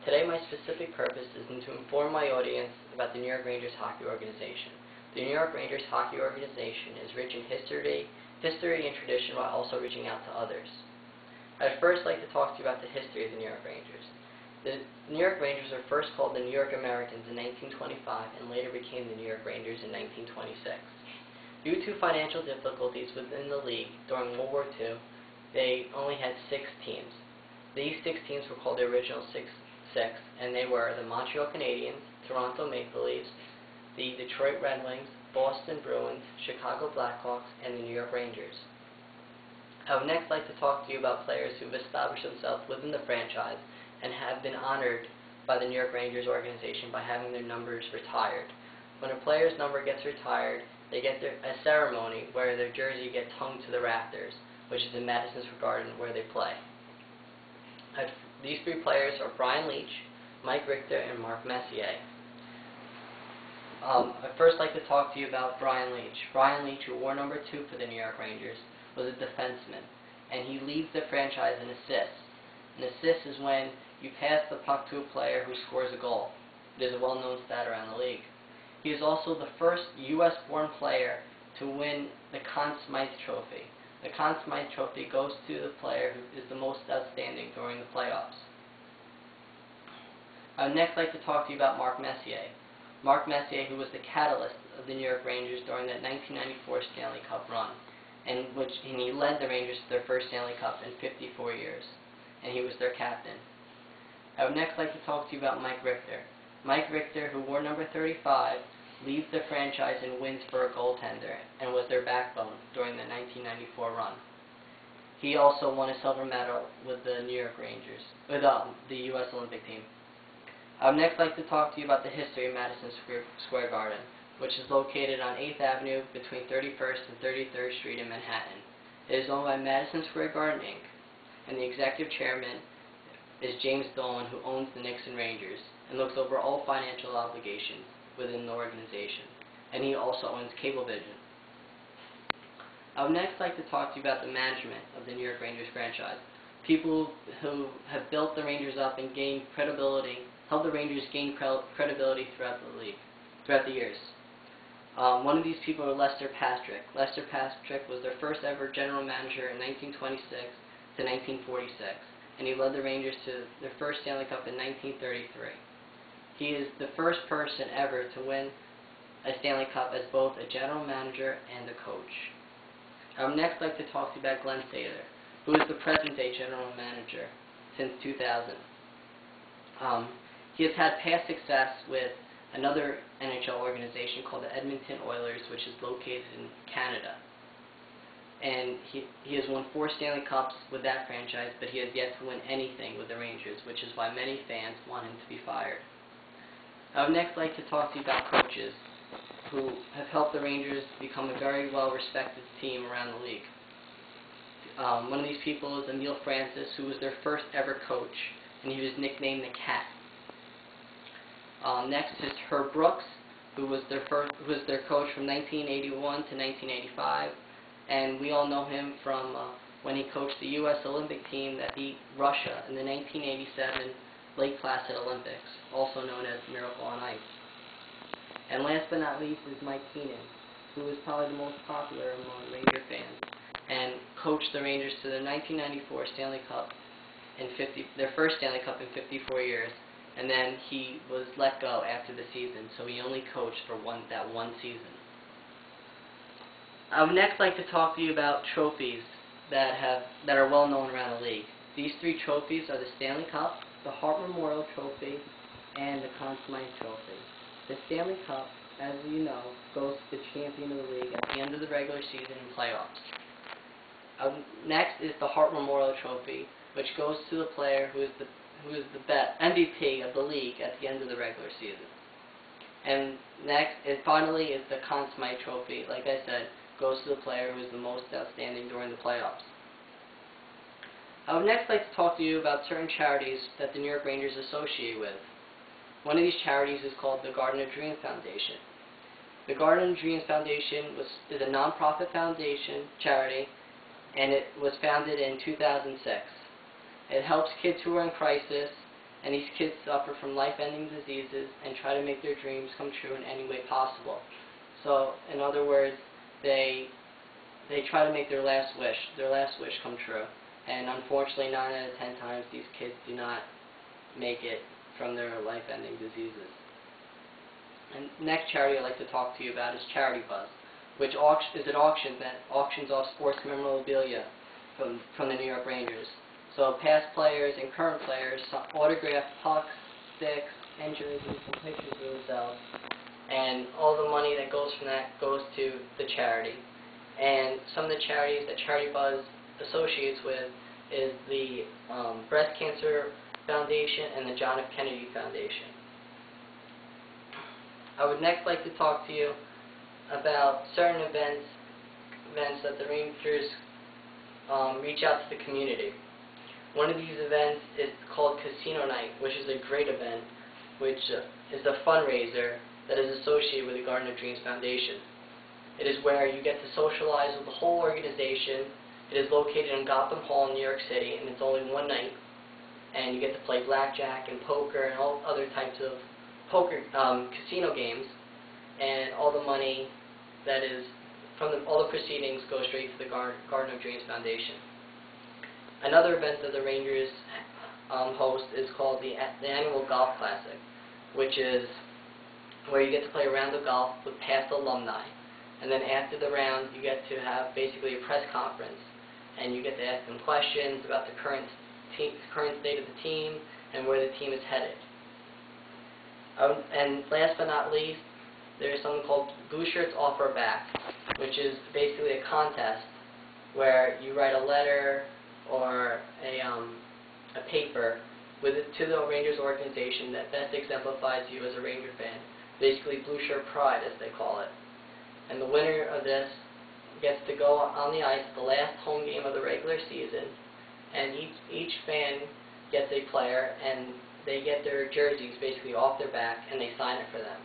Today my specific purpose is to inform my audience about the New York Rangers hockey organization. The New York Rangers hockey organization is rich in history and tradition while also reaching out to others. I'd first like to talk to you about the history of the New York Rangers. The New York Rangers were first called the New York Americans in 1925 and later became the New York Rangers in 1926. Due to financial difficulties within the league during World War II, they only had 6 teams. These 6 teams were called the original Six, and they were the Montreal Canadiens, Toronto Maple Leafs, the Detroit Red Wings, Boston Bruins, Chicago Blackhawks, and the New York Rangers. I would next like to talk to you about players who have established themselves within the franchise and have been honored by the New York Rangers organization by having their numbers retired. When a player's number gets retired, they get a ceremony where their jersey gets hung to the rafters, which is in Madison Square Garden where they play. These 3 players are Brian Leetch, Mike Richter, and Mark Messier. I'd first like to talk to you about Brian Leetch. Brian Leetch, who wore number 2 for the New York Rangers, was a defenseman, and he leads the franchise in assists. An assist is when you pass the puck to a player who scores a goal. It is a well-known stat around the league. He is also the first U.S.-born player to win the Conn Smythe Trophy. The Conn Smythe Trophy goes to the player who is the most outstanding during the playoffs. I would next like to talk to you about Mark Messier. Mark Messier, who was the catalyst of the New York Rangers during that 1994 Stanley Cup run, and he led the Rangers to their first Stanley Cup in 54 years, and he was their captain. I would next like to talk to you about Mike Richter. Mike Richter, who wore number 35, leads the franchise in wins for a goaltender and was their backbone during the 1994 run. He also won a silver medal with the New York Rangers, with the U.S. Olympic team. I would next like to talk to you about the history of Madison Square Garden, which is located on 8th Avenue between 31st and 33rd Street in Manhattan. It is owned by Madison Square Garden, Inc., and the executive chairman is James Dolan, who owns the Knicks and Rangers and looks over all financial obligations within the organization, and he also owns Cablevision. I would next like to talk to you about the management of the New York Rangers franchise. People who have built the Rangers up and gained credibility, helped the Rangers gain credibility throughout the league, throughout the years. One of these people are Lester Patrick. Lester Patrick was their first ever general manager in 1926 to 1946, and he led the Rangers to their first Stanley Cup in 1933. He is the first person ever to win a Stanley Cup as both a general manager and a coach. I would next like to talk to you about Glenn Sather, who is the present-day general manager since 2000. He has had past success with another NHL organization called the Edmonton Oilers, which is located in Canada. And he has won 4 Stanley Cups with that franchise, but he has yet to win anything with the Rangers, which is why many fans want him to be fired. I would next like to talk to you about coaches who have helped the Rangers become a very well-respected team around the league. One of these people is Emile Francis, who was their first ever coach, and he was nicknamed the Cat. Next is Herb Brooks, who was their coach from 1981 to 1985, and we all know him from when he coached the U.S. Olympic team that beat Russia in the 1987 Lake Placid Olympics, also known as Miracle on Ice. And last but not least is Mike Keenan, who is probably the most popular among Ranger fans, and coached the Rangers to their 1994 Stanley Cup, their first Stanley Cup in 54 years, and then he was let go after the season, so he only coached for that one season. I would next like to talk to you about trophies that are well known around the league. These 3 trophies are the Stanley Cup, the Hart Memorial Trophy, and the Conn Smythe Trophy. The Stanley Cup, as you know, goes to the champion of the league at the end of the regular season and playoffs. Next is the Hart Memorial Trophy, which goes to the player who is the MVP of the league at the end of the regular season. And finally is the Conn Smythe Trophy. Like I said, goes to the player who is the most outstanding during the playoffs. I would next like to talk to you about certain charities that the New York Rangers associate with. One of these charities is called the Garden of Dreams Foundation. The Garden of Dreams Foundation is a non-profit foundation charity, and it was founded in 2006. It helps kids who are in crisis and these kids suffer from life-ending diseases and try to make their dreams come true in any way possible. So, in other words, they try to make their last wish come true. And unfortunately, 9 out of 10 times, these kids do not make it from their life-ending diseases. And next charity I'd like to talk to you about is Charity Buzz, which is an auction that auctions off sports memorabilia from the New York Rangers. So past players and current players autograph pucks, sticks, and jerseys and pictures of themselves, and all the money that goes from that goes to the charity. And some of the charities that Charity Buzz associates with is the Breast Cancer Foundation and the John F. Kennedy Foundation. I would next like to talk to you about certain events that the Rangers reach out to the community. One of these events is called Casino Night, which is a great event, which is a fundraiser that is associated with the Garden of Dreams Foundation. It is where you get to socialize with the whole organization. It is located in Gotham Hall in New York City, and it's only one night. And you get to play blackjack and poker and all other types of casino games, and all the money that is from all the proceedings go straight to the Garden of Dreams Foundation. Another event that the Rangers host is called the annual Golf Classic, which is where you get to play a round of golf with past alumni. And then after the round, you get to have basically a press conference, and you get to ask them questions about the current state of the team and where the team is headed. And last but not least, there's something called Blue Shirts Off Our Back, which is basically a contest where you write a letter or a paper to the Rangers organization that best exemplifies you as a Ranger fan. Basically, Blue Shirt Pride, as they call it. And the winner of this gets to go on the ice the last home game of the regular season, and each fan gets a player, and they get their jerseys basically off their back, and they sign it for them,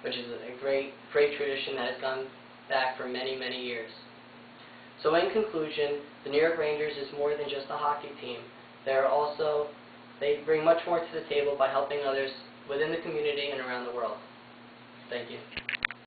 which is a great tradition that has gone back for many, many years. So in conclusion, the New York Rangers is more than just a hockey team. They bring much more to the table by helping others within the community and around the world. Thank you.